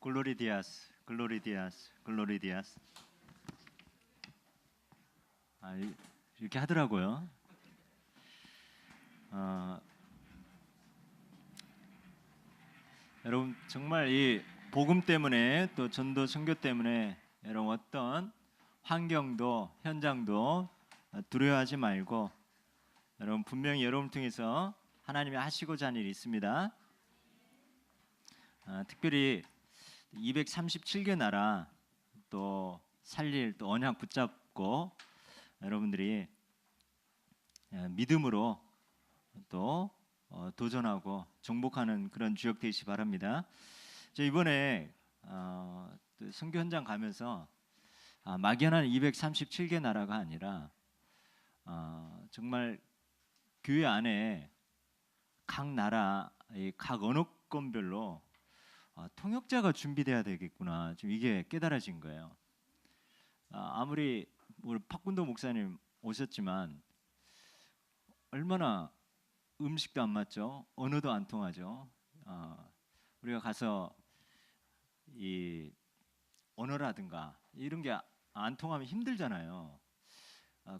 글로리 디아스, 글로리 디아스, 글로리 디아스. 이렇게 하더라고요. 여러분 정말 이 복음 때문에 또 전도 선교 때문에 여러분 어떤 환경도 현장도 두려워하지 말고 여러분 분명히 여러분을 통해서 하나님이 하시고자 하는 일이 있습니다. 특별히 237개 나라 또 살릴 또 언약 붙잡고 여러분들이 믿음으로 또 도전하고 정복하는 그런 주역 되시기 바랍니다. 저 이번에 또 선교 현장 가면서 막연한 237개 나라가 아니라 정말 교회 안에 각 나라 각 언어권별로 통역자가 준비돼야 되겠구나. 좀 이게 깨달아진 거예요. 아무리 우리 박군도 목사님 오셨지만 얼마나 음식도 안 맞죠, 언어도 안 통하죠. 우리가 가서 이 언어라든가 이런 게 안 통하면 힘들잖아요.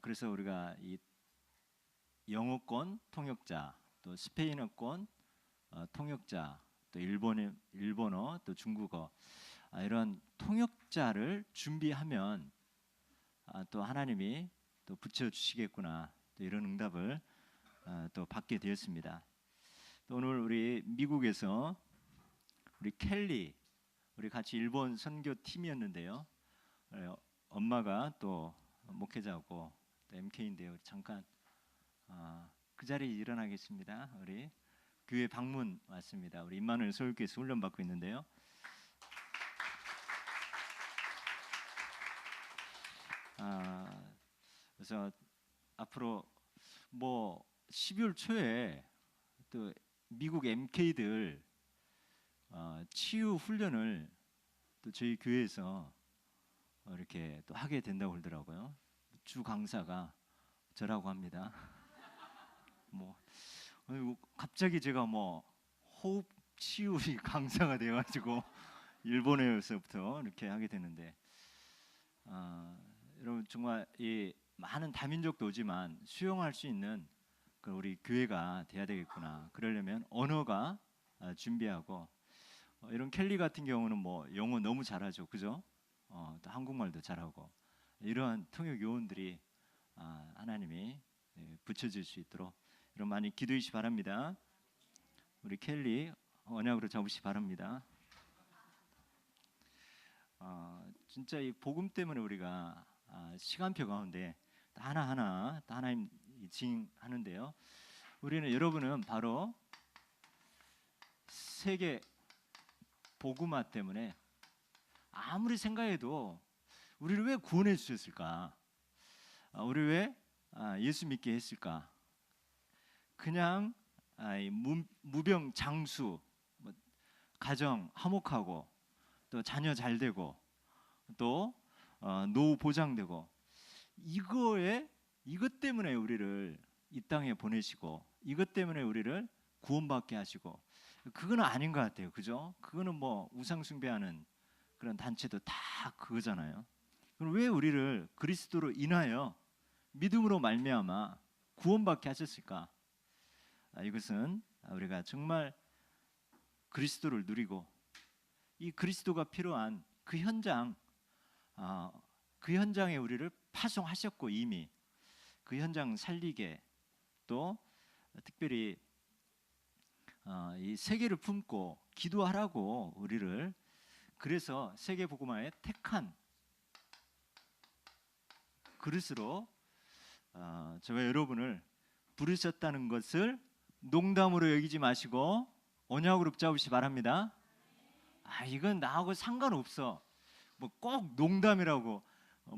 그래서 우리가 이 영어권 통역자, 또 스페인어권 통역자, 또 일본어, 또 중국어 이런 통역자를 준비하면 또 하나님이 또 붙여주시겠구나, 또 이런 응답을 또 받게 되었습니다. 또 오늘 우리 미국에서 우리 켈리, 우리 같이 일본 선교 팀이었는데요. 엄마가 또 목회자고 또 MK인데요. 잠깐 그 자리에 일어나겠습니다. 우리 교회 방문 왔습니다. 우리 임마누엘 서울교회에서 훈련 받고 있는데요. 그래서 앞으로 뭐 12월 초에 또 미국 MK들 치유 훈련을 또 저희 교회에서 이렇게 또 하게 된다고 그러더라고요. 주 강사가 저라고 합니다. 뭐 갑자기 제가 뭐 호흡 치유 강사가 되어가지고 일본에서부터 이렇게 하게 되는데 여러분 정말 이 많은 다민족도 오지만 수용할 수 있는 그 우리 교회가 돼야 되겠구나. 그러려면 언어가 준비하고 이런 켈리 같은 경우는 뭐 영어 너무 잘하죠, 그죠? 또 한국말도 잘하고 이러한 통역 요원들이 하나님이 붙여줄 수 있도록 여러분 많이 기도해 주시기 바랍니다. 우리 켈리 언약으로 잡으시기 바랍니다. 진짜 이 복음 때문에 우리가 시간표 가운데 하나하나 하나님 징하는데요. 우리는 여러분은 바로 세계 복음화 때문에 아무리 생각해도 우리를 왜 구원해 주셨을까? 우리 왜 예수 믿게 했을까? 그냥 무병 장수, 가정 화목하고 또 자녀 잘 되고 또 노후 보장되고 이것 때문에 우리를 이 땅에 보내시고 이것 때문에 우리를 구원받게 하시고 그거는 아닌 것 같아요, 그죠? 그거는 뭐 우상 숭배하는 그런 단체도 다 그거잖아요. 그럼 왜 우리를 그리스도로 인하여 믿음으로 말미암아 구원받게 하셨을까? 이것은 우리가 정말 그리스도를 누리고 이 그리스도가 필요한 그 현장, 그 현장에 우리를 파송하셨고 이미 그 현장 살리게 또 특별히 이 세계를 품고 기도하라고 우리를 그래서 세계 복음화에 택한 그릇으로 저와 여러분을 부르셨다는 것을 농담으로 여기지 마시고 언약으로 붙잡으시기 바랍니다. 이건 나하고 상관없어. 뭐 꼭 농담이라고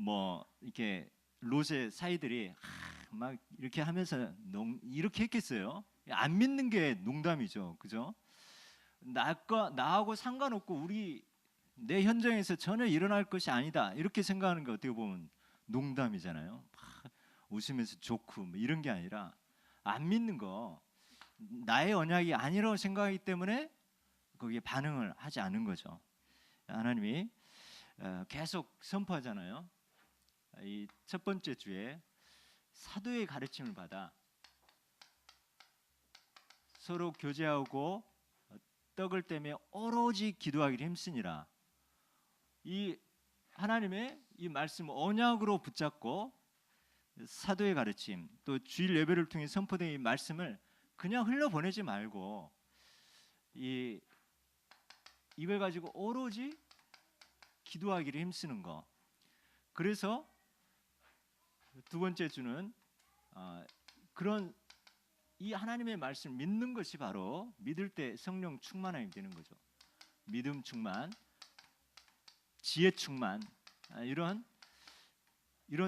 뭐 이렇게 로세 사이들이 막 이렇게 하면서 이렇게 했겠어요? 안 믿는 게 농담이죠, 그죠? 나하고 상관없고 내 현장에서 전혀 일어날 것이 아니다 이렇게 생각하는 게 어떻게 보면 농담이잖아요. 웃으면서 좋고 뭐 이런 게 아니라 안 믿는 거 나의 언약이 아니라고 생각하기 때문에 거기에 반응을 하지 않은 거죠. 하나님이 계속 선포하잖아요. 이 첫 번째 주에 사도의 가르침을 받아 서로 교제하고 떡을 떼며 오로지 기도하기를 힘쓰니라. 이 하나님의 이 말씀 언약으로 붙잡고 사도의 가르침 또 주일 예배를 통해 선포된 이 말씀을 그냥 흘려보내지 말고 이걸 가지고 오로지 기도하기를 힘쓰는 거. 그래서 두 번째 주는 그런 이 하나님의 말씀을 믿는 것이 바로 믿을 때 성령 충만함이 되는 거죠. 믿음 충만, 지혜 충만, 이런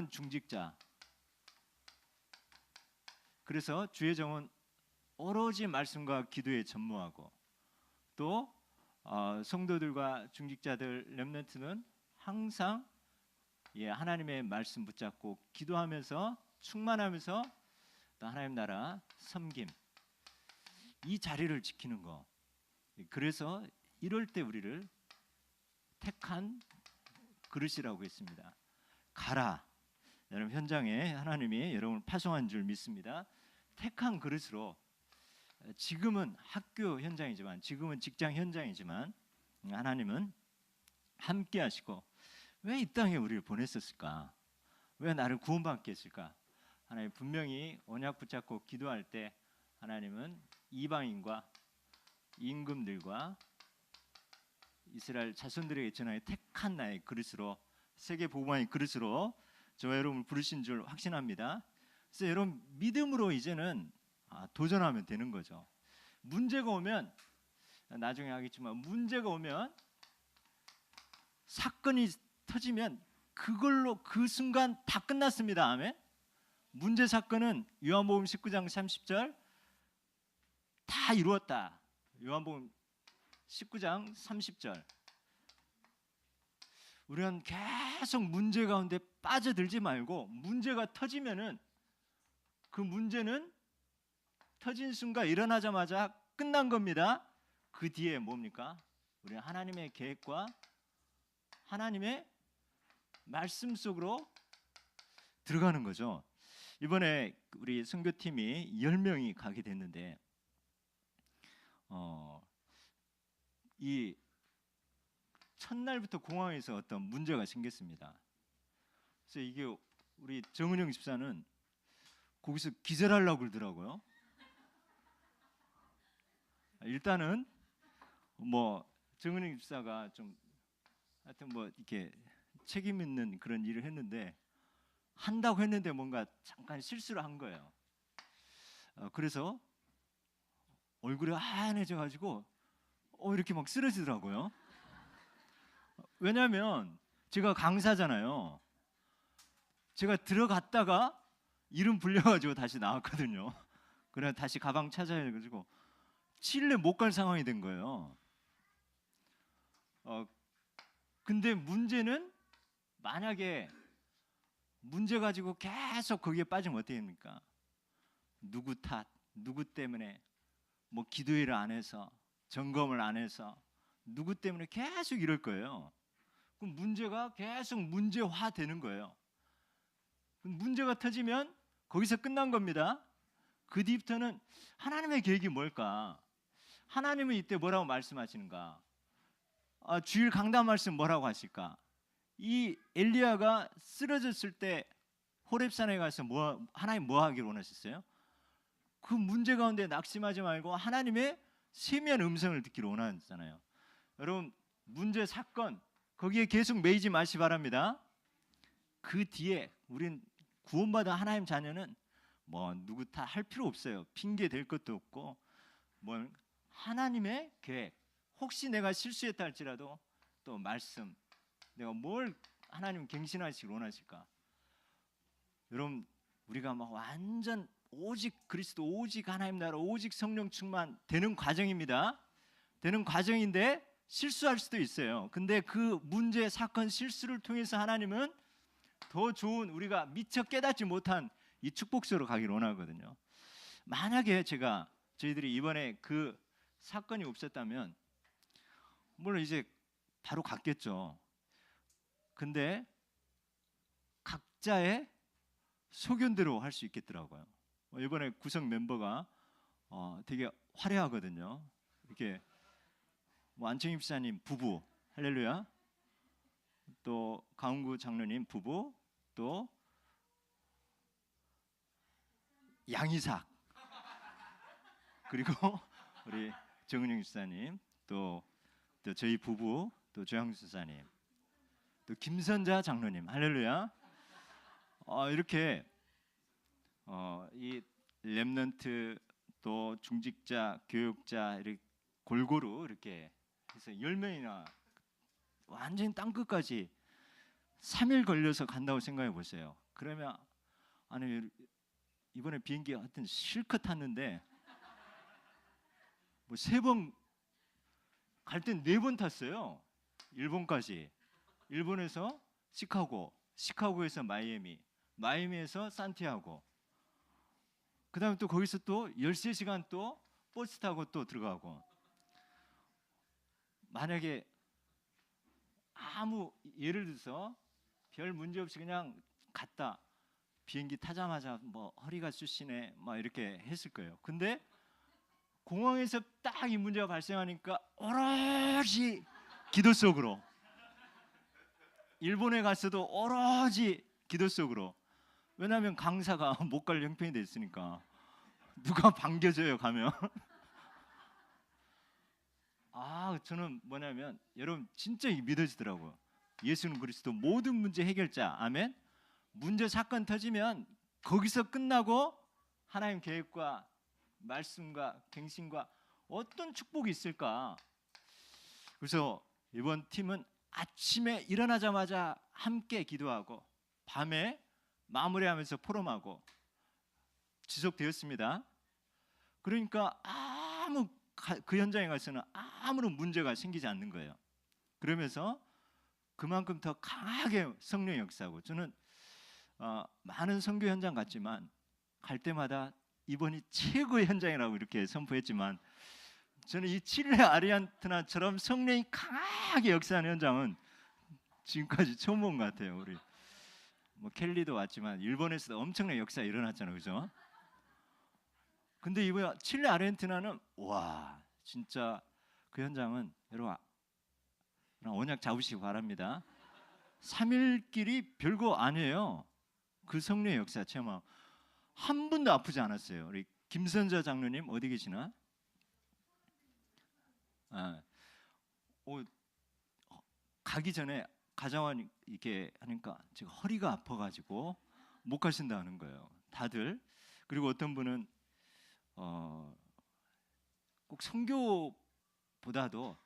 중직자. 그래서 주의 정은 오로지 말씀과 기도에 전무하고 또 성도들과 중직자들 렘넌트는 항상 하나님의 말씀 붙잡고 기도하면서 충만하면서 또 하나님 나라 섬김, 이 자리를 지키는 거. 그래서 이럴 때 우리를 택한 그릇이라고 했습니다. 가라. 여러분 현장에 하나님이 여러분을 파송한 줄 믿습니다. 택한 그릇으로 지금은 학교 현장이지만 지금은 직장 현장이지만 하나님은 함께 하시고 왜 이 땅에 우리를 보냈었을까? 왜 나를 구원받게 했을까? 하나님 분명히 언약 붙잡고 기도할 때 하나님은 이방인과 임금들과 이스라엘 자손들에게 전하여 택한 나의 그릇으로 세계 복음화의 그릇으로 저와 여러분을 부르신 줄 확신합니다. 그래서 여러분 믿음으로 이제는 도전하면 되는 거죠. 문제가 오면 나중에 하겠지만 문제가 오면 사건이 터지면 그걸로 그 순간 다 끝났습니다. 아멘. 문제 사건은 요한복음 19장 30절 다 이루었다. 요한복음 19장 30절. 우리는 계속 문제 가운데 빠져들지 말고 문제가 터지면은 그 문제는 터진 순간 일어나자마자 끝난 겁니다. 그 뒤에 뭡니까? 우리는 하나님의 계획과 하나님의 말씀 속으로 들어가는 거죠. 이번에 우리 선교팀이 10명이 가게 됐는데 이 첫날부터 공항에서 어떤 문제가 생겼습니다. 그래서 이게 우리 정은영 집사는 거기서 기절하려고 그러더라고요. 일단은 뭐 정은영 집사가 좀 하여튼 뭐 이렇게 책임 있는 그런 일을 했는데 한다고 했는데 뭔가 잠깐 실수를 한 거예요. 그래서 얼굴이 하얀해져 가지고 이렇게 막 쓰러지더라고요. 왜냐하면 제가 강사잖아요. 제가 들어갔다가 이름 불려가지고 다시 나왔거든요. 그래 다시 가방 찾아야 해가지고 칠레 못 갈 상황이 된 거예요. 근데 문제는 만약에 문제 가지고 계속 거기에 빠지면 어떻게 됩니까? 누구 탓, 누구 때문에 뭐 기도회를 안 해서 점검을 안 해서 누구 때문에 계속 이럴 거예요. 그럼 문제가 계속 문제화 되는 거예요. 문제가 터지면 거기서 끝난 겁니다. 그 뒤부터는 하나님의 계획이 뭘까? 하나님은 이때 뭐라고 말씀하시는가? 주일 강단 말씀 뭐라고 하실까? 이 엘리야가 쓰러졌을 때 호렙산에 가서 하나님 뭐 하기를 원하셨어요? 그 문제 가운데 낙심하지 말고 하나님의 세미한 음성을 듣기를 원하잖아요. 여러분 문제 사건 거기에 계속 매이지 마시 바랍니다. 그 뒤에 우린 구원받은 하나님 자녀는 뭐 누구 다 할 필요 없어요. 핑계 댈 것도 없고 뭐 하나님의 계획. 혹시 내가 실수했다 할지라도 또 말씀 내가 뭘 하나님 갱신하시길 원하실까? 여러분 우리가 막 완전 오직 그리스도 오직 하나님 나라 오직 성령 충만 되는 과정입니다. 되는 과정인데 실수할 수도 있어요. 근데 그 문제 사건 실수를 통해서 하나님은 더 좋은 우리가 미처 깨닫지 못한 이 축복소로 가기를 원하거든요. 만약에 저희들이 이번에 그 사건이 없었다면 물론 이제 바로 갔겠죠. 근데 각자의 소견대로 할 수 있겠더라고요. 이번에 구성 멤버가 되게 화려하거든요. 이렇게 뭐 안청임 집사님 부부, 할렐루야. 또 강훈구 장로님 부부, 또 양이삭, 그리고 우리 정은영 집사님, 또 저희 부부, 또 조양수 집사님, 또 김선자 장로님, 할렐루야. 이렇게 이 렘넌트 또 중직자, 교육자 이렇게 골고루 이렇게 해서 10명이나 완전 땅끝까지 3일 걸려서 간다고 생각해 보세요. 그러면 아니 이번에 비행기 하여튼 실컷 탔는데 뭐 3번 갈 땐 4번 탔어요. 일본까지. 일본에서 시카고, 시카고에서 마이애미, 마이애미에서 산티아고. 그다음에 또 거기서 또 13시간 또 버스 타고 또 들어가고. 만약에 아무 예를 들어서 별 문제 없이 그냥 갔다 비행기 타자마자 뭐 허리가 쑤시네 막 이렇게 했을 거예요. 근데 공항에서 딱 이 문제가 발생하니까 오로지 기도 속으로, 일본에 갔어도 오로지 기도 속으로. 왜냐하면 강사가 못 갈 형편이 됐으니까 누가 반겨줘요 가면. 저는 뭐냐면 여러분 진짜 믿어지더라고요. 예수는 그리스도 모든 문제 해결자. 아멘. 문제 사건 터지면 거기서 끝나고 하나님 계획과 말씀과 갱신과 어떤 축복이 있을까. 그래서 이번 팀은 아침에 일어나자마자 함께 기도하고 밤에 마무리하면서 포럼하고 지속되었습니다. 그러니까 그 현장에 가서는 아무런 문제가 생기지 않는 거예요. 그러면서 그만큼 더 강하게 성령의 역사하고, 저는 많은 선교 현장 갔지만 갈 때마다 이번이 최고의 현장이라고 이렇게 선포했지만, 저는 이 칠레 아르헨티나처럼 성령이 강하게 역사하는 현장은 지금까지 처음 본 것 같아요. 우리 뭐 켈리도 왔지만 일본에서도 엄청난 역사 일어났잖아요, 그죠? 근데 이번 칠레 아르헨티나는 와 진짜 그 현장은 여러분 언약 잡으시기 바랍니다. 3일길이 별거 아니에요. 그 성령의 역사 체험하고 한 분도 아프지 않았어요. 우리 김선자 장로님 어디 계시나? 가기 전에 가자원 이렇게 하니까 제가 허리가 아파가지고 못 가신다는 거예요. 다들. 그리고 어떤 분은 꼭 선교보다도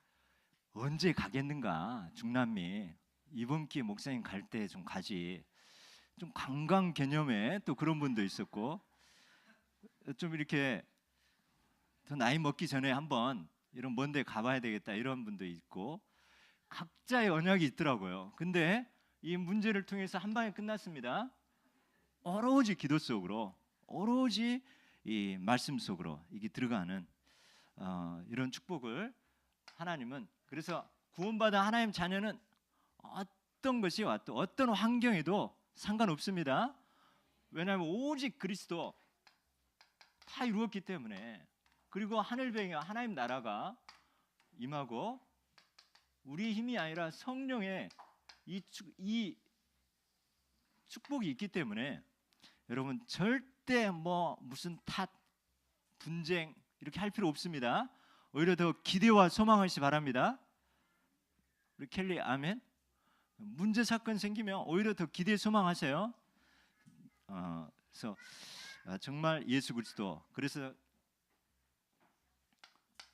언제 가겠는가, 중남미 이번 기회 목사님 갈 때 좀 가지, 좀 관광 개념에 또 그런 분도 있었고, 좀 이렇게 더 나이 먹기 전에 한번 이런 먼데 가봐야 되겠다 이런 분도 있고, 각자의 언약이 있더라고요. 근데 이 문제를 통해서 한 방에 끝났습니다. 오로지 기도 속으로, 오로지 이 말씀 속으로 이게 들어가는 이런 축복을 하나님은, 그래서 구원받은 하나님 자녀는 어떤 것이 와도 어떤 환경에도 상관없습니다. 왜냐하면 오직 그리스도 다 이루었기 때문에. 그리고 하늘병이와 하나님 나라가 임하고 우리의 힘이 아니라 성령의 이 축복이 있기 때문에 여러분 절대 뭐 무슨 탓, 분쟁 이렇게 할 필요 없습니다. 오히려 더 기대와 소망하시기 바랍니다. 우리 켈리 아멘. 문제 사건 생기면 오히려 더 기대 소망하세요. 그래서 정말 예수 그리스도. 그래서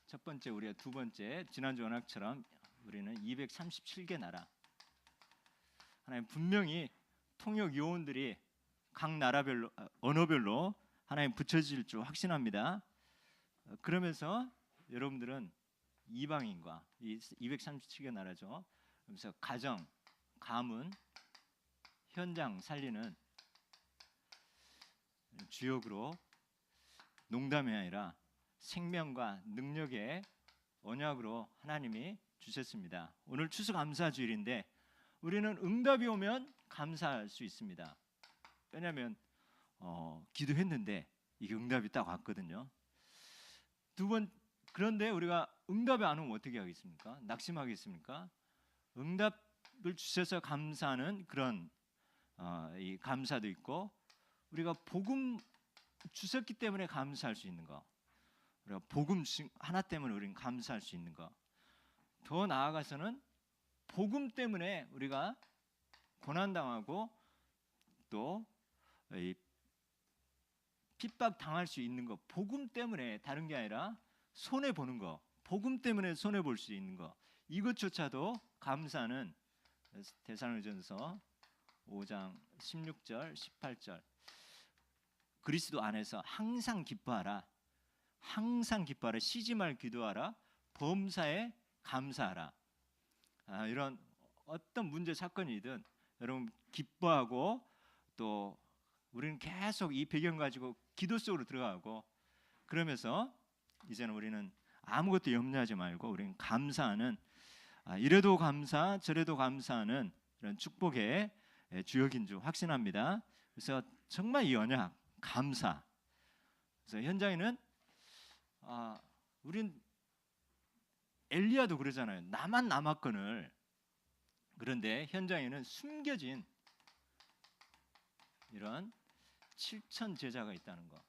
첫 번째, 우리가 두 번째, 지난주 언약처럼 우리는 237개 나라, 하나님 분명히 통역 요원들이 각 나라별로 언어별로 하나님 붙여질 줄 확신합니다. 그러면서 여러분들은 이방인과 이 237개 나라죠. 그래서 가정, 가문, 현장 살리는 주역으로 농담이 아니라 생명과 능력의 언약으로 하나님이 주셨습니다. 오늘 추수감사주일인데 우리는 응답이 오면 감사할 수 있습니다. 왜냐하면 기도했는데 이게 응답이 딱 왔거든요. 두 번, 그런데 우리가 응답이 안 오면 어떻게 하겠습니까? 낙심하겠습니까? 응답을 주셔서 감사하는 그런 이 감사도 있고, 우리가 복음 주셨기 때문에 감사할 수 있는 거, 우리가 복음 하나 때문에 우리는 감사할 수 있는 거, 더 나아가서는 복음 때문에 우리가 고난당하고 또 핍박 당할 수 있는 거, 복음 때문에, 다른 게 아니라 손해 보는 거, 복음 때문에 손해 볼 수 있는 거, 이것조차도 감사는 데살로니가전서 5장 16절 18절 그리스도 안에서 항상 기뻐하라, 항상 기뻐하라, 쉬지 말 기도하라, 범사에 감사하라. 이런 어떤 문제 사건이든 여러분 기뻐하고, 또 우리는 계속 이 배경 가지고 기도 속으로 들어가고, 그러면서 이제는 우리는 아무것도 염려하지 말고 우리는 감사하는, 이래도 감사 저래도 감사하는 이런 축복의 주역인 줄 확신합니다. 그래서 정말 이 언약 감사. 그래서 현장에는 우린 엘리야도 그러잖아요. 나만 남았거늘. 그런데 현장에는 숨겨진 이런 7천 제자가 있다는 거.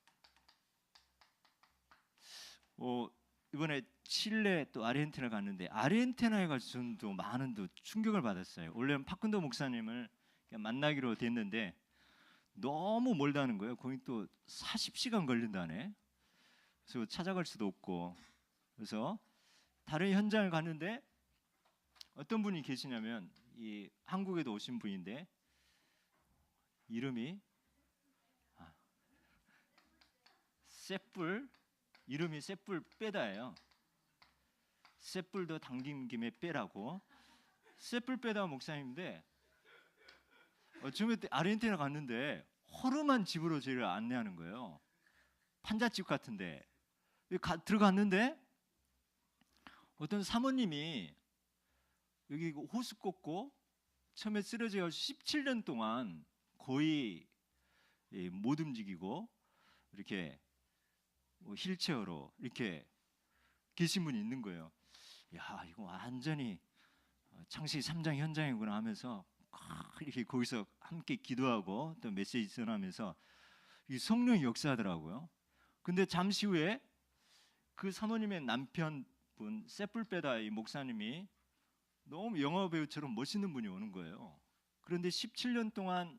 이번에 칠레 또 아르헨티나 갔는데, 아르헨티나에 가서 저는 또 많은 또 충격을 받았어요. 원래는 파쿤도 목사님을 만나기로 됐는데 너무 멀다는 거예요. 거기 또 40시간 걸린다네. 그래서 찾아갈 수도 없고, 그래서 다른 현장을 갔는데 어떤 분이 계시냐면, 이 한국에도 오신 분인데 이름이 셋불, 이름이 셋불 빼다예요. 셋불도 당긴 김에 빼라고. 셋불 빼다 목사님인데 처음에 아르헨티나 갔는데 허름한 집으로 저를 안내하는 거예요. 판잣집 같은데 들어갔는데 어떤 사모님이 여기 호수 꽂고 처음에 쓰러져서 17년 동안 거의 못 움직이고 이렇게 휠체어로 이렇게 계신 분이 있는 거예요. 야, 이거 완전히 창세기 3장 현장이구나 하면서 이렇게 거기서 함께 기도하고 또 메시지 전하면서 이 성령이 역사하더라고요. 근데 잠시 후에 그 사모님의 남편분 세뿔베다 이 목사님이 너무 영화 배우처럼 멋있는 분이 오는 거예요. 그런데 17년 동안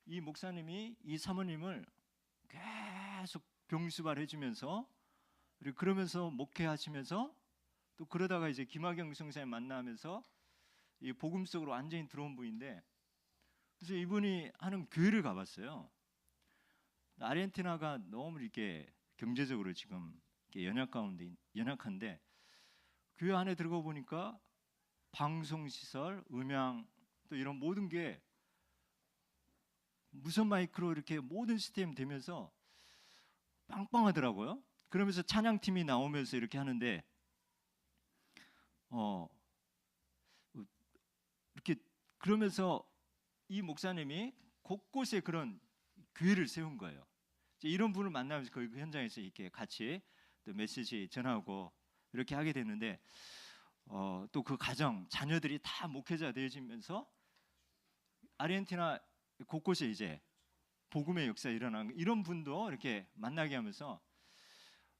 이 목사님이 이 사모님을 계속 병수발 해주면서, 그리고 그러면서 목회하시면서, 또 그러다가 이제 김학영 성사님 만나면서 이 복음 속으로 완전히 들어온 분인데, 그래서 이분이 하는 교회를 가봤어요. 아르헨티나가 너무 이렇게 경제적으로 지금 연약한데 교회 안에 들어가 보니까 방송 시설, 음향, 또 이런 모든 게 무선 마이크로 이렇게 모든 시스템 되면서 빵빵하더라고요. 그러면서 찬양팀이 나오면서 이렇게 하는데 이렇게 그러면서 이 목사님이 곳곳에 그런 교회를 세운 거예요. 이런 분을 만나면서 그 현장에서 이렇게 같이 또 메시지 전하고 이렇게 하게 됐는데, 또 그 가정 자녀들이 다 목회자 되어지면서 아르헨티나 곳곳에 이제 복음의 역사 일어난 이런 분도 이렇게 만나게 하면서,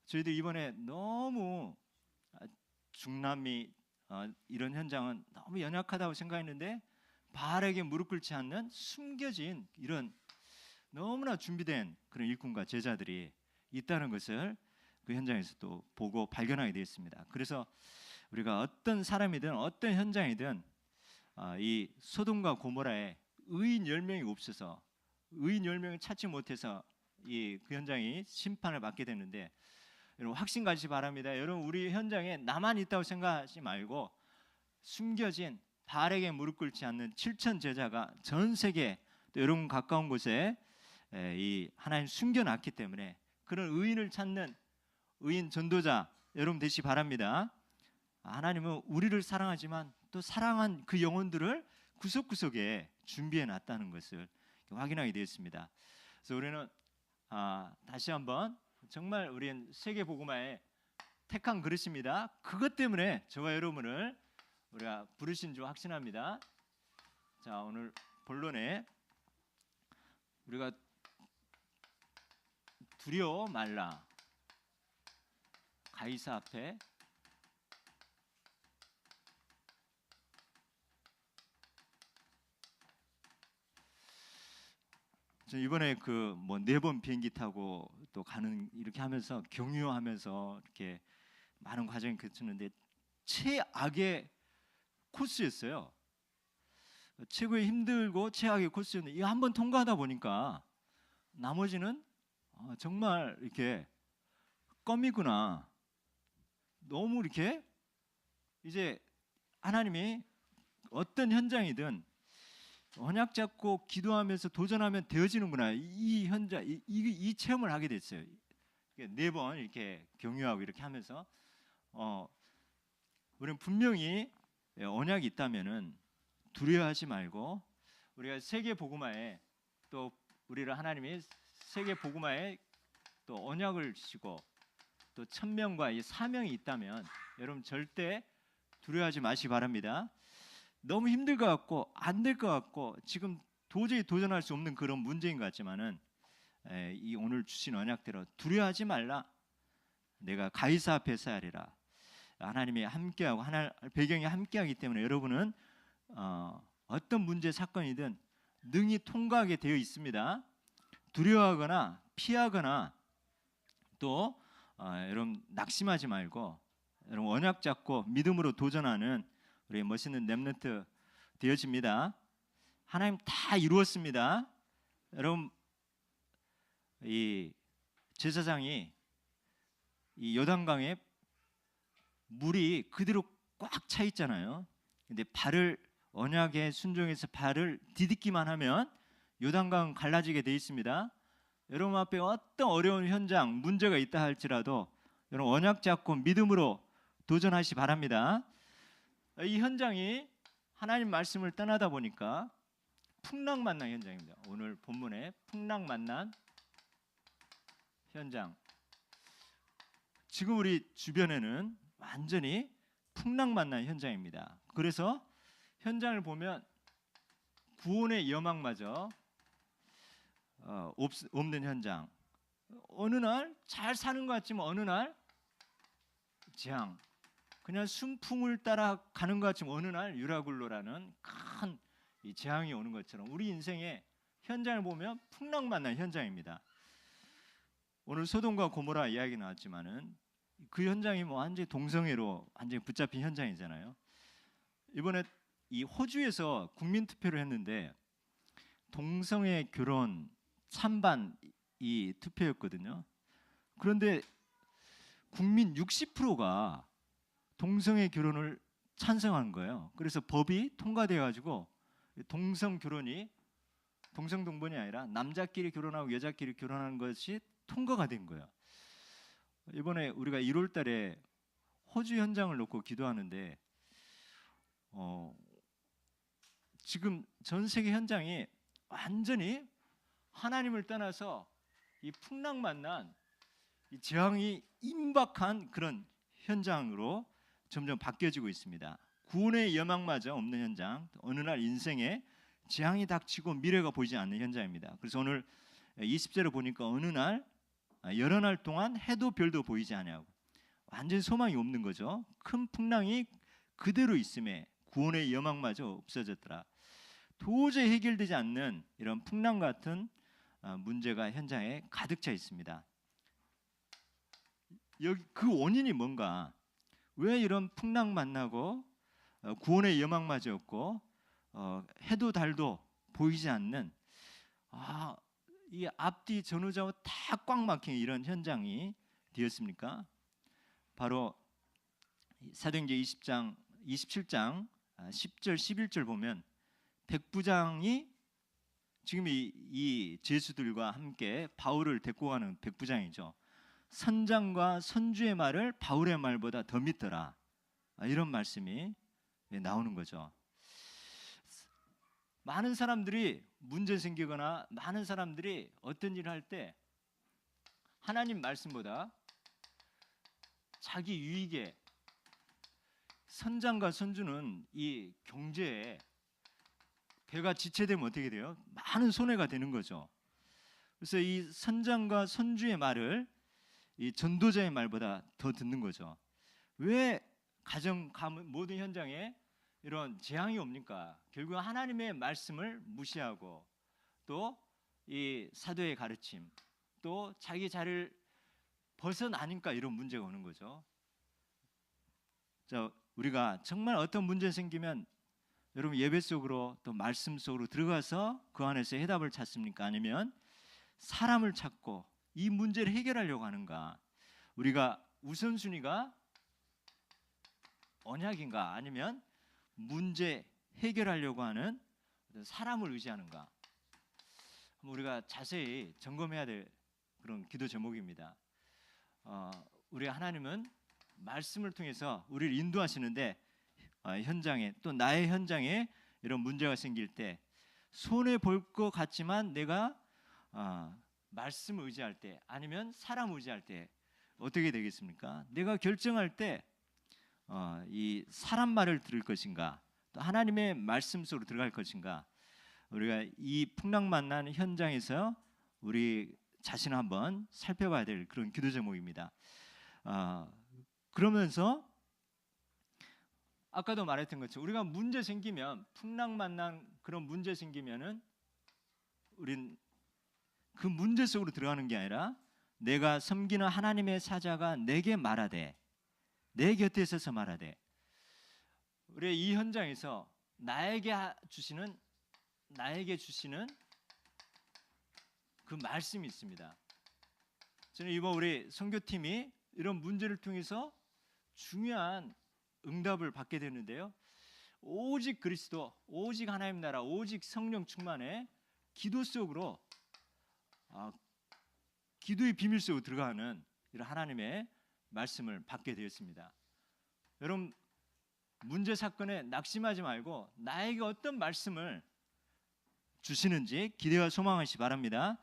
저희도 이번에 너무 중남미 이런 현장은 너무 연약하다고 생각했는데 바알에게 무릎 꿇지 않는 숨겨진 이런 너무나 준비된 그런 일꾼과 제자들이 있다는 것을 그 현장에서 또 보고 발견하게 되었습니다. 그래서 우리가 어떤 사람이든 어떤 현장이든 이 소돔과 고모라에 의인 10명이 없어서, 의인 10명을 찾지 못해서 그 현장이 심판을 받게 되는데, 여러분 확신 가지시 바랍니다. 여러분 우리 현장에 나만 있다고 생각하지 말고 숨겨진 바알에게 무릎 꿇지 않는 7천 제자가 전 세계 또 여러분 가까운 곳에 이 하나님 숨겨놨기 때문에, 그런 의인을 찾는 의인 전도자 여러분 되시기 바랍니다. 하나님은 우리를 사랑하지만 또 사랑한 그 영혼들을 구석구석에 준비해 놨다는 것을 확인하게 되었습니다. 그래서 우리는 다시 한번 정말 우리는 세계 복음화의 택한 그릇입니다. 그것 때문에 저와 여러분을 우리가 부르신 줄 확신합니다. 자, 오늘 본론에 우리가 두려워 말라. 가이사 앞에 저 이번에 그 뭐 4번 비행기 타고 또 가는 이렇게 하면서 경유하면서 이렇게 많은 과정이 거쳤는데 최악의 코스였어요. 최고의 힘들고 최악의 코스였는데 이거 한번 통과하다 보니까 나머지는 정말 이렇게 껌이구나. 너무 이렇게 이제 하나님이 어떤 현장이든 언약 잡고 기도하면서 도전하면 되어지는구나. 이 현장, 이 체험을 하게 됐어요. 4번 이렇게 경유하고 이렇게 하면서 우리는 분명히 언약이 있다면은 두려워하지 말고 우리가 세계 복음화에 또 우리를 하나님이 세계 복음화에 또 언약을 주시고 또 천명과 이 사명이 있다면 여러분 절대 두려워하지 마시기 바랍니다. 너무 힘들 것 같고 안 될 것 같고 지금 도저히 도전할 수 없는 그런 문제인 것 같지만은 이 오늘 주신 언약대로 두려워하지 말라. 내가 가이사 앞에 서야 하리라. 하나님이 함께하고 배경이 함께하기 때문에 여러분은 어떤 문제 사건이든 능히 통과하게 되어 있습니다. 두려워하거나 피하거나 또 여러분 낙심하지 말고 여러분 언약 잡고 믿음으로 도전하는 우리 멋있는 렘넌트 되어집니다. 하나님 다 이루었습니다. 여러분 이 제사장이 이 요단강에 물이 그대로 꽉 차 있잖아요. 근데 발을 언약에 순종해서 발을 디딛기만 하면 요단강 갈라지게 돼 있습니다. 여러분 앞에 어떤 어려운 현장, 문제가 있다 할지라도 여러분 언약 잡고 믿음으로 도전하시 바랍니다. 이 현장이 하나님 말씀을 떠나다 보니까 풍랑 만난 현장입니다. 오늘 본문에 풍랑 만난 현장. 지금 우리 주변에는 완전히 풍랑 만난 현장입니다. 그래서 현장을 보면 구원의 여망마저 없는 현장. 어느 날 잘 사는 것 같지만 어느 날 재앙. 그냥 순풍을 따라 가는 것 같지만 어느 날 유라굴로라는 큰 이 재앙이 오는 것처럼 우리 인생의 현장을 보면 풍랑 만난 현장입니다. 오늘 소돔과 고모라 이야기 나왔지만은 그 현장이 뭐 완전히 동성애로 완전히 붙잡힌 현장이잖아요. 이번에 이 호주에서 국민 투표를 했는데 동성애 결혼 찬반 이 투표였거든요. 그런데 국민 60%가 동성애 결혼을 찬성한 거예요. 그래서 법이 통과되어 가지고 동성 결혼이 동성 동본이 아니라 남자끼리 결혼하고 여자끼리 결혼하는 것이 통과가 된 거예요. 이번에 우리가 1월 달에 호주 현장을 놓고 기도하는데 지금 전 세계 현장이 완전히 하나님을 떠나서 이 풍랑 만난 이 재앙이 임박한 그런 현장으로 점점 바뀌어지고 있습니다. 구원의 여망마저 없는 현장, 어느 날 인생에 재앙이 닥치고 미래가 보이지 않는 현장입니다. 그래서 오늘 20절을 보니까 어느 날 여러 날 동안 해도 별도 보이지 않냐고 완전히 소망이 없는 거죠. 큰 풍랑이 그대로 있음에 구원의 여망마저 없어졌더라. 도저히 해결되지 않는 이런 풍랑 같은 문제가 현장에 가득 차 있습니다. 여기 그 원인이 뭔가? 왜 이런 풍랑 만나고 구원의 여망마저 없고 해도 달도 보이지 않는 이 앞뒤 전후좌우 다 꽉 막힌 이런 현장이 되었습니까? 바로 사도행전 27장 10절 11절 보면 백부장이 지금 이 제수들과 함께 바울을 데리고 가는 백부장이죠. 선장과 선주의 말을 바울의 말보다 더 믿더라. 이런 말씀이 나오는 거죠. 많은 사람들이 문제 생기거나 많은 사람들이 어떤 일을 할 때 하나님 말씀보다 자기 유익에, 선장과 선주는 이 경제에 배가 지체되면 어떻게 돼요? 많은 손해가 되는 거죠. 그래서 이 선장과 선주의 말을 이 전도자의 말보다 더 듣는 거죠. 왜 가정, 모든 현장에 이런 재앙이 옵니까? 결국 하나님의 말씀을 무시하고 또 이 사도의 가르침, 또 자기 자리를 벗어나니까 이런 문제가 오는 거죠. 자, 우리가 정말 어떤 문제 생기면 여러분 예배 속으로 또 말씀 속으로 들어가서 그 안에서 해답을 찾습니까? 아니면 사람을 찾고 이 문제를 해결하려고 하는가? 우리가 우선순위가 언약인가? 아니면 문제 해결하려고 하는 사람을 의지하는가? 우리가 자세히 점검해야 될 그런 기도 제목입니다. 우리 하나님은 말씀을 통해서 우리를 인도하시는데 현장에, 또 나의 현장에 이런 문제가 생길 때 손해 볼 것 같지만 내가 말씀을 의지할 때 아니면 사람을 의지할 때 어떻게 되겠습니까? 내가 결정할 때 이 사람 말을 들을 것인가, 또 하나님의 말씀 속으로 들어갈 것인가, 우리가 이 풍랑 만난 현장에서 우리 자신을 한번 살펴봐야 될 그런 기도 제목입니다. 그러면서 아까도 말했던 것처럼 우리가 문제 생기면, 풍랑 만난 그런 문제 생기면은 우린 그 문제 속으로 들어가는 게 아니라 내가 섬기는 하나님의 사자가 내게 말하되, 내 곁에 서서 말하되, 우리 이 현장에서 나에게 주시는 그 말씀이 있습니다. 저는 이번 우리 선교팀이 이런 문제를 통해서 중요한 응답을 받게 되는데요. 오직 그리스도, 오직 하나님 나라, 오직 성령 충만에 기도 속으로 기도의 비밀 속으로 들어가는 이런 하나님의 말씀을 받게 되었습니다. 여러분 문제 사건에 낙심하지 말고 나에게 어떤 말씀을 주시는지 기대와 소망하시기 바랍니다.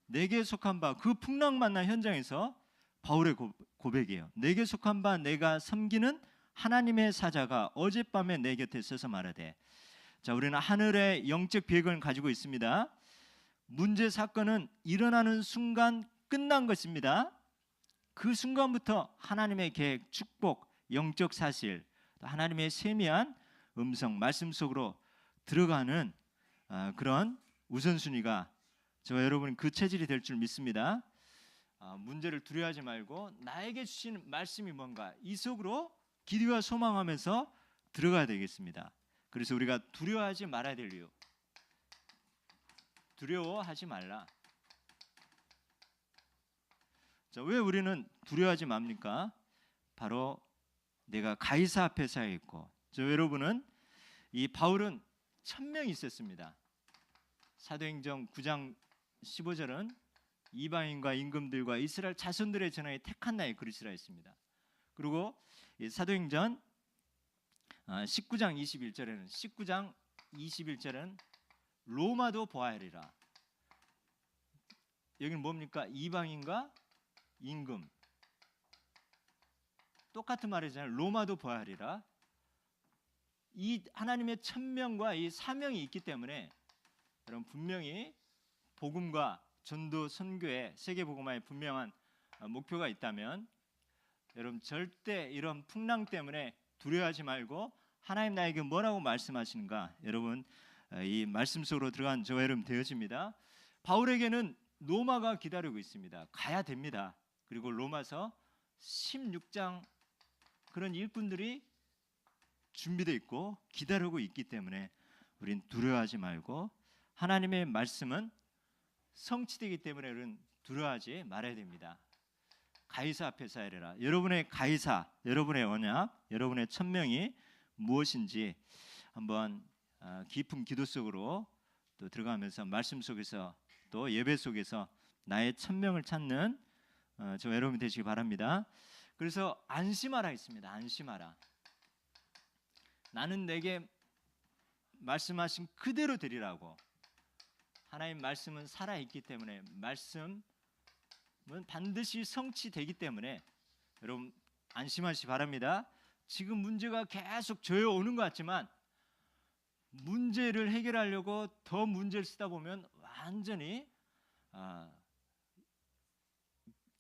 내게 속한 바, 그 풍랑 만난 현장에서 바울의 고백이에요. 내게 속한 바 내가 섬기는 하나님의 사자가 어젯밤에 내 곁에 서서 말하되. 자, 우리는 하늘의 영적 비행을 가지고 있습니다. 문제 사건은 일어나는 순간 끝난 것입니다. 그 순간부터 하나님의 계획, 축복, 영적 사실, 하나님의 세미한 음성, 말씀 속으로 들어가는 그런 우선순위가 저와 여러분 그 체질이 될 줄 믿습니다. 문제를 두려워하지 말고 나에게 주신 말씀이 뭔가 이 속으로 기대와 소망하면서 들어가야 되겠습니다. 그래서 우리가 두려워하지 말아야 될 이유, 두려워하지 말라. 자, 왜 우리는 두려워하지 맙니까? 바로 내가 가이사 앞에 서 있고, 여러분은 이 바울은 1000명이 있었습니다. 사도행전 9장 15절은 이방인과 임금들과 이스라엘 자손들의 전하에 택한 나의 그리스라 했습니다. 그리고 사도행전 19장 21절에는 로마도 보아하리라. 여기는 뭡니까? 이방인과 임금, 똑같은 말이잖아요. 로마도 보아하리라. 이 하나님의 1000명과 이 사명이 있기 때문에 여러분 분명히 복음과 전도 선교의 세계 복음화에 분명한 목표가 있다면 여러분 절대 이런 풍랑 때문에 두려워하지 말고 하나님 나에게 뭐라고 말씀하시는가, 여러분 이 말씀 속으로 들어간 저와 여러분 되어집니다. 바울에게는 로마가 기다리고 있습니다. 가야 됩니다. 그리고 로마서 16장 그런 일꾼들이 준비되어 있고 기다리고 있기 때문에 우린 두려워하지 말고 하나님의 말씀은 성취되기 때문에 우리는 두려워하지 말아야 됩니다. 가이사 앞에 서야 되라. 여러분의 가이사, 여러분의 언약, 여러분의 1000명이 무엇인지 한번 깊은 기도 속으로 또 들어가면서 말씀 속에서 또 예배 속에서 나의 1000명을 찾는 좀 여러분 되시기 바랍니다. 그래서 안심하라 했습니다. 안심하라. 나는 내게 말씀하신 그대로 되리라고. 하나님 말씀은 살아있기 때문에, 말씀은 반드시 성취되기 때문에 여러분 안심하시기 바랍니다. 지금 문제가 계속 저어오는 것 같지만 문제를 해결하려고 더 문제를 쓰다 보면 완전히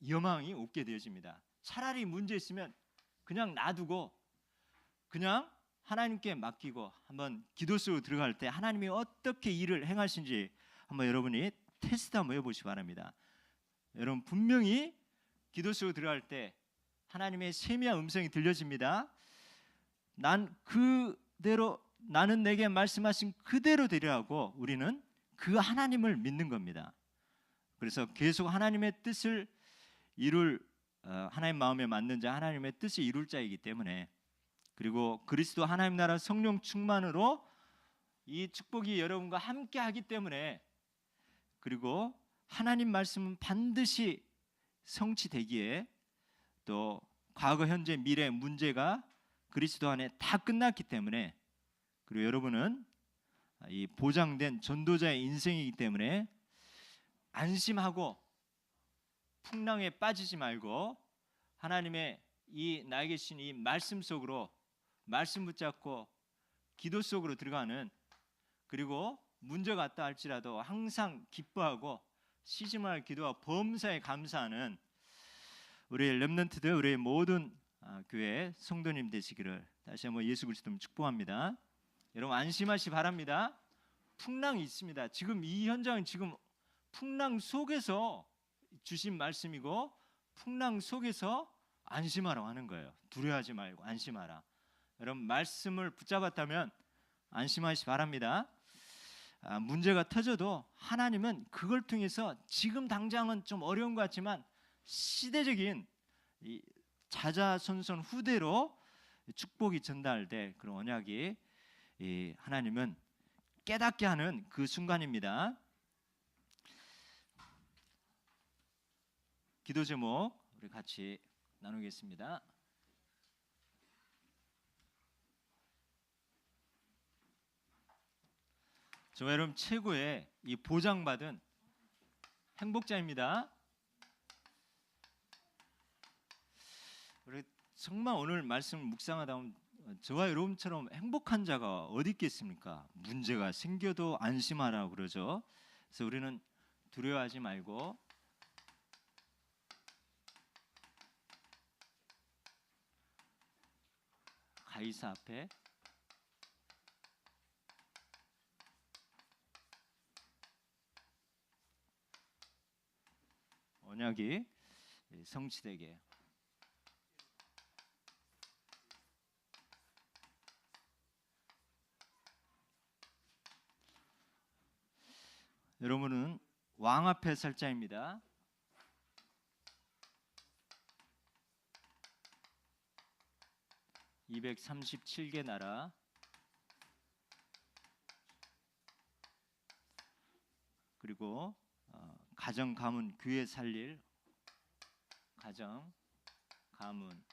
여망이 없게 되어집니다. 차라리 문제 있으면 그냥 놔두고 그냥 하나님께 맡기고 한번 기도 속으로 들어갈 때 하나님이 어떻게 일을 행하신지 한번 여러분이 테스트 한번 해보시기 바랍니다. 여러분 분명히 기도 속으로 들어갈 때 하나님의 세미한 음성이 들려집니다. 나는 내게 말씀하신 그대로 되리라고. 우리는 그 하나님을 믿는 겁니다. 그래서 계속 하나님의 뜻을 하나님 마음에 맞는 자, 하나님의 뜻을 이룰 자이기 때문에, 그리고 그리스도 하나님 나라 성령 충만으로 이 축복이 여러분과 함께 하기 때문에, 그리고 하나님 말씀은 반드시 성취되기에, 또 과거 현재 미래 문제가 그리스도 안에 다 끝났기 때문에, 그리고 여러분은 이 보장된 전도자의 인생이기 때문에 안심하고 풍랑에 빠지지 말고 하나님의 이 나에게 주신 이 말씀 속으로, 말씀 붙잡고 기도 속으로 들어가는, 그리고 문제가 왔다 할지라도 항상 기뻐하고 쉬지 말 기도와 범사에 감사하는 우리 렘넌트들, 우리 모든 교회 성도님 되시기를 다시 한번 예수 그리스도로 축복합니다. 여러분 안심하시 바랍니다. 풍랑이 있습니다. 지금 이 현장은 지금 풍랑 속에서 주신 말씀이고, 풍랑 속에서 안심하라고 하는 거예요. 두려워하지 말고 안심하라. 여러분 말씀을 붙잡았다면 안심하시 바랍니다. 문제가 터져도 하나님은 그걸 통해서 지금 당장은 좀 어려운 것 같지만 시대적인 이 자자손손 후대로 축복이 전달될 그런 언약이 하나님은 깨닫게 하는 그 순간입니다. 기도 제목 우리 같이 나누겠습니다. 저 여러분 최고의 이 보장받은 행복자입니다. 우리 정말 오늘 말씀을 묵상하다 보면 저와 여러분처럼 행복한 자가 어디 있겠습니까? 문제가 생겨도 안심하라고 그러죠. 그래서 우리는 두려워하지 말고 가이사 앞에 언약이 성취되게 여러분은 왕 앞에 설 자입니다. (237개) 나라, 그리고 가정 가문 교회 살릴, 가정 가문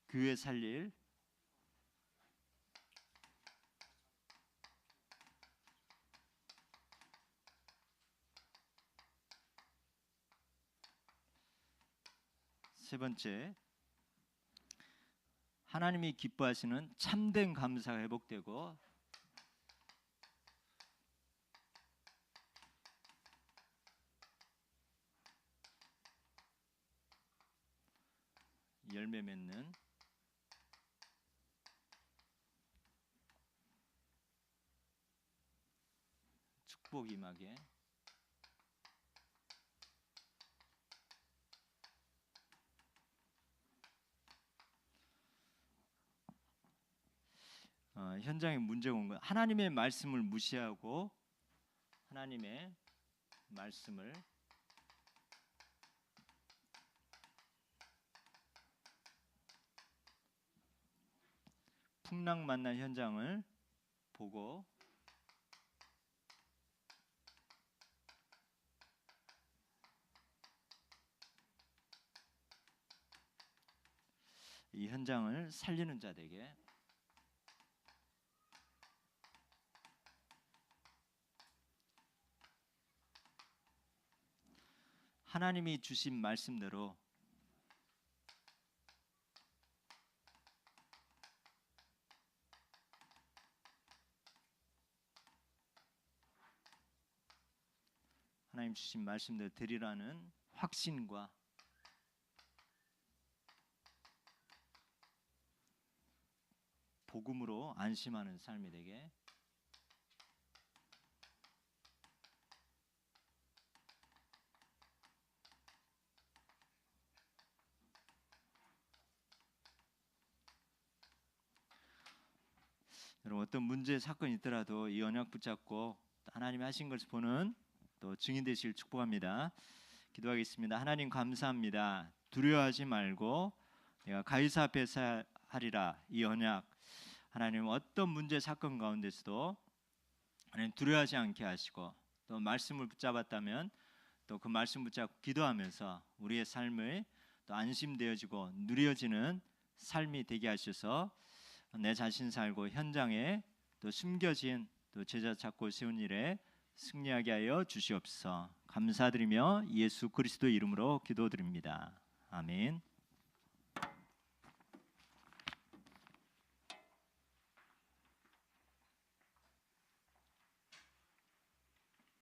교회 살릴 세 번째, 하나님이 기뻐하시는 참된 감사가 회복되고 열매 맺는 축복 임하게 현장에 문제가 온 건 하나님의 말씀을 무시하고 하나님의 말씀을 풍랑 만난 현장을 보고 이 현장을 살리는 자 되게 하나님이 주신 말씀대로 하나님 주신 말씀대로 드리라는 확신과 복음으로 안심하는 삶이 되게 여러분 어떤 문제 사건이 있더라도 이 언약 붙잡고 하나님이 하신 것을 보는 또 증인 되시길 축복합니다. 기도하겠습니다. 하나님 감사합니다. 두려워하지 말고 내가 가이사 앞에서 하리라 이 언약 하나님 어떤 문제 사건 가운데서도 하나님 두려워하지 않게 하시고 또 말씀을 붙잡았다면 또 그 말씀 붙잡고 기도하면서 우리의 삶을 또 안심되어지고 누려지는 삶이 되게 하셔서 내 자신 살고 현장에 또 숨겨진 또 제자 찾고 세운 일에 승리하게 하여 주시옵소서. 감사드리며 예수 그리스도 이름으로 기도드립니다. 아멘.